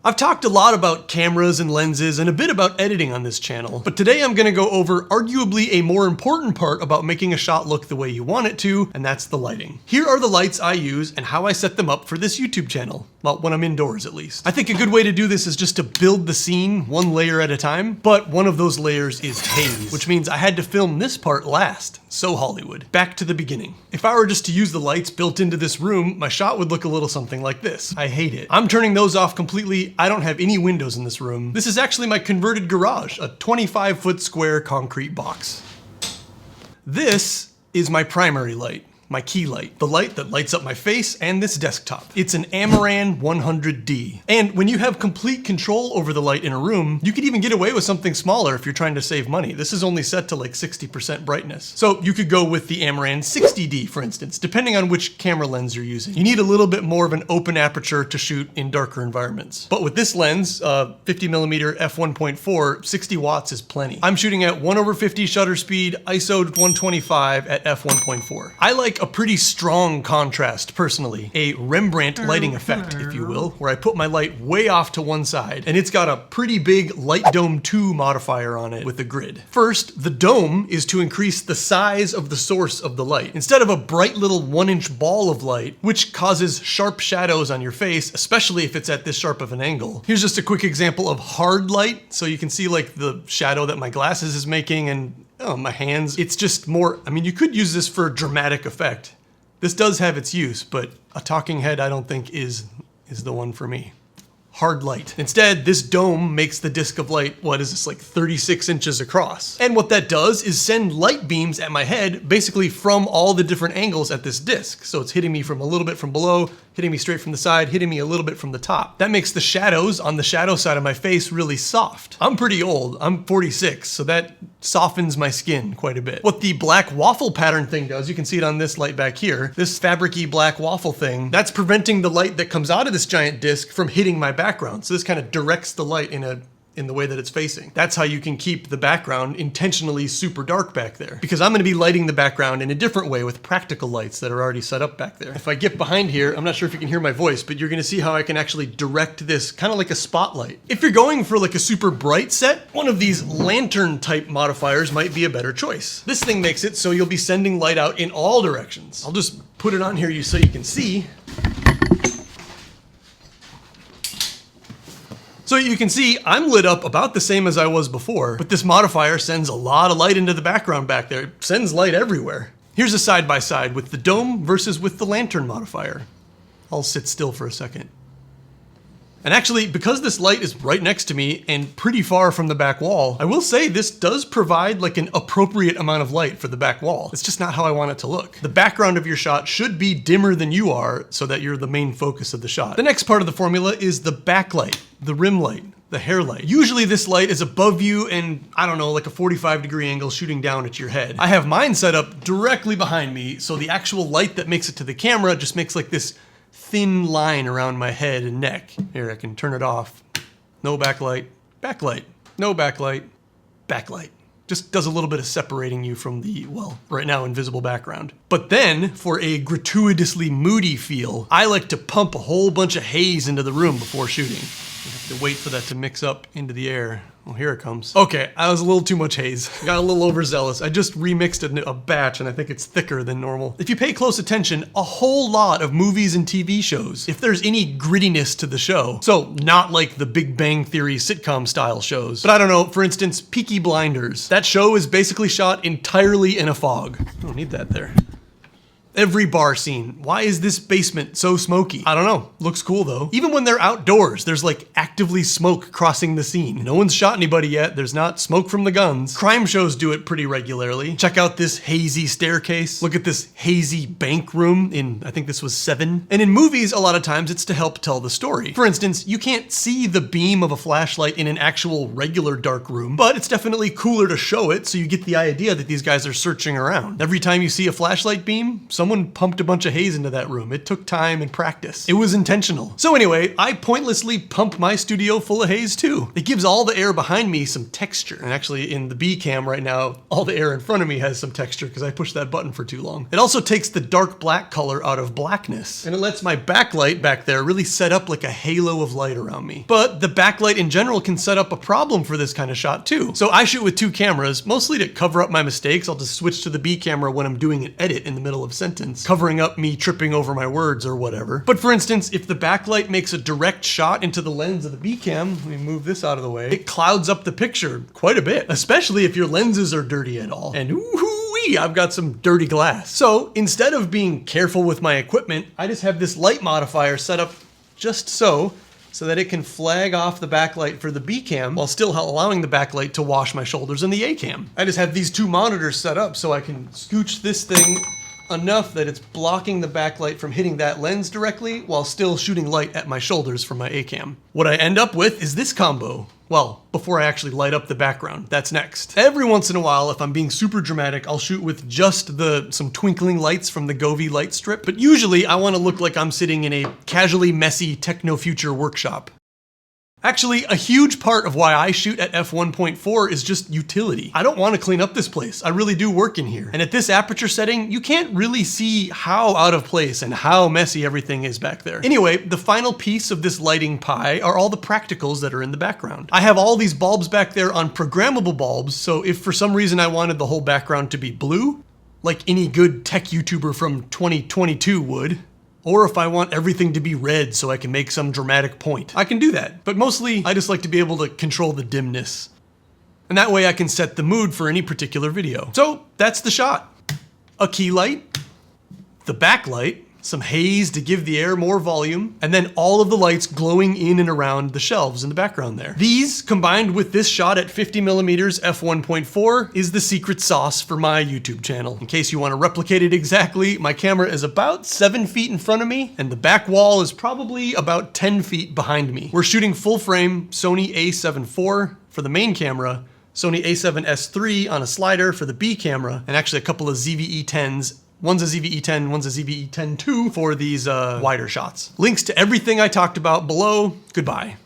I've talked a lot about cameras and lenses and a bit about editing on this channel, but today I'm gonna go over arguably a more important part about making a shot look the way you want it to, and that's the lighting. Here are the lights I use and how I set them up for this YouTube channel. Well, when I'm indoors at least. I think a good way to do this is just to build the scene one layer at a time, but one of those layers is haze, which means I had to film this part last. So Hollywood. Back to the beginning. If I were just to use the lights built into this room, my shot would look a little something like this. I hate it. I'm turning those off completely. I don't have any windows in this room. This is actually my converted garage, a 25-foot square concrete box. This is my primary light. My key light, the light that lights up my face and this desktop. It's an Amaran 100D. And when you have complete control over the light in a room, you could even get away with something smaller if you're trying to save money. This is only set to like 60% brightness. So you could go with the Amaran 60D, for instance, depending on which camera lens you're using. You need a little bit more of an open aperture to shoot in darker environments. But with this lens, 50mm f1.4, 60 watts is plenty. I'm shooting at 1/50 shutter speed, ISO 125 at f1.4. I like a pretty strong contrast, personally. A Rembrandt lighting effect, if you will, where I put my light way off to one side, and it's got a pretty big Light Dome 2 modifier on it with a grid. First, the dome is to increase the size of the source of the light. Instead of a bright little 1-inch ball of light, which causes sharp shadows on your face, especially if it's at this sharp of an angle. Here's just a quick example of hard light, so you can see like the shadow that my glasses is making and my hands. It's just more, I mean, you could use this for dramatic effect. This does have its use, but a talking head I don't think is the one for me. Hard light. Instead, this dome makes the disc of light, what is this, like 36 inches across. And what that does is send light beams at my head, basically from all the different angles at this disc. So it's hitting me from a little bit from below, hitting me straight from the side, hitting me a little bit from the top. That makes the shadows on the shadow side of my face really soft. I'm pretty old, I'm 46, so that softens my skin quite a bit. What the black waffle pattern thing does, you can see it on this light back here, this fabric-y black waffle thing, that's preventing the light that comes out of this giant disc from hitting my background. So this kind of directs the light in the way that it's facing. That's how you can keep the background intentionally super dark back there. Because I'm gonna be lighting the background in a different way with practical lights that are already set up back there. If I get behind here, I'm not sure if you can hear my voice, but you're gonna see how I can actually direct this kind of like a spotlight. If you're going for like a super bright set, one of these lantern type modifiers might be a better choice. This thing makes it so you'll be sending light out in all directions. I'll just put it on here so you can see. So you can see I'm lit up about the same as I was before, but this modifier sends a lot of light into the background back there. It sends light everywhere. Here's a side-by-side with the dome versus with the lantern modifier. I'll sit still for a second. And actually, because this light is right next to me and pretty far from the back wall, I will say this does provide like an appropriate amount of light for the back wall. It's just not how I want it to look. The background of your shot should be dimmer than you are so that you're the main focus of the shot. The next part of the formula is the backlight, the rim light, the hair light. Usually this light is above you and, I don't know, like a 45-degree angle shooting down at your head. I have mine set up directly behind me, so the actual light that makes it to the camera just makes like this thin line around my head and neck. Here, I can turn it off. No backlight, backlight, no backlight, backlight. Just does a little bit of separating you from the, well, right now invisible background. But then, for a gratuitously moody feel, I like to pump a whole bunch of haze into the room before shooting. You have to wait for that to mix up into the air. Well, here it comes. Okay, I was a little too much haze. Got a little overzealous. I just remixed a batch and I think it's thicker than normal. If you pay close attention, a whole lot of movies and TV shows, if there's any grittiness to the show, so not like the Big Bang Theory sitcom style shows, but I don't know, for instance, Peaky Blinders. That show is basically shot entirely in a fog. I don't need that there. Every bar scene. Why is this basement so smoky? I don't know. Looks cool though. Even when they're outdoors, there's like actively smoke crossing the scene. No one's shot anybody yet. There's not smoke from the guns. Crime shows do it pretty regularly. Check out this hazy staircase. Look at this hazy bank room in, I think this was 7. And in movies, a lot of times it's to help tell the story. For instance, you can't see the beam of a flashlight in an actual regular dark room, but it's definitely cooler to show it so you get the idea that these guys are searching around. Every time you see a flashlight beam, Someone pumped a bunch of haze into that room. It took time and practice. It was intentional. So anyway, I pointlessly pump my studio full of haze too. It gives all the air behind me some texture. And actually in the B cam right now, all the air in front of me has some texture because I pushed that button for too long. It also takes the dark black color out of blackness. And it lets my backlight back there really set up like a halo of light around me. But the backlight in general can set up a problem for this kind of shot too. So I shoot with two cameras, mostly to cover up my mistakes. I'll just switch to the B camera when I'm doing an edit in the middle of a sentence, covering up me tripping over my words or whatever. But for instance, if the backlight makes a direct shot into the lens of the B cam, let me move this out of the way, it clouds up the picture quite a bit, especially if your lenses are dirty at all. And ooh-wee, I've got some dirty glass. So instead of being careful with my equipment, I just have this light modifier set up just so that it can flag off the backlight for the B cam while still allowing the backlight to wash my shoulders in the A cam. I just have these two monitors set up so I can scooch this thing enough that it's blocking the backlight from hitting that lens directly while still shooting light at my shoulders from my A cam. What I end up with is this combo. Well, before I actually light up the background, that's next. Every once in a while, if I'm being super dramatic, I'll shoot with just some twinkling lights from the Govee light strip, but usually I want to look like I'm sitting in a casually messy techno-future workshop. Actually, a huge part of why I shoot at f1.4 is just utility. I don't want to clean up this place. I really do work in here. And at this aperture setting, you can't really see how out of place and how messy everything is back there. Anyway, the final piece of this lighting pie are all the practicals that are in the background. I have all these bulbs back there on programmable bulbs, so if for some reason I wanted the whole background to be blue, like any good tech YouTuber from 2022 would, or if I want everything to be red so I can make some dramatic point, I can do that. But mostly, I just like to be able to control the dimness. And that way I can set the mood for any particular video. So that's the shot. A key light, the backlight, some haze to give the air more volume, and then all of the lights glowing in and around the shelves in the background there. These, combined with this shot at 50mm f1.4, is the secret sauce for my YouTube channel. In case you want to replicate it exactly, my camera is about 7 feet in front of me, and the back wall is probably about 10 feet behind me. We're shooting full frame Sony a7 IV for the main camera, Sony a7S III on a slider for the B camera, and actually a couple of ZVE-10s. One's a ZVE-10, one's a ZVE-10 II for these wider shots. Links to everything I talked about below. Goodbye.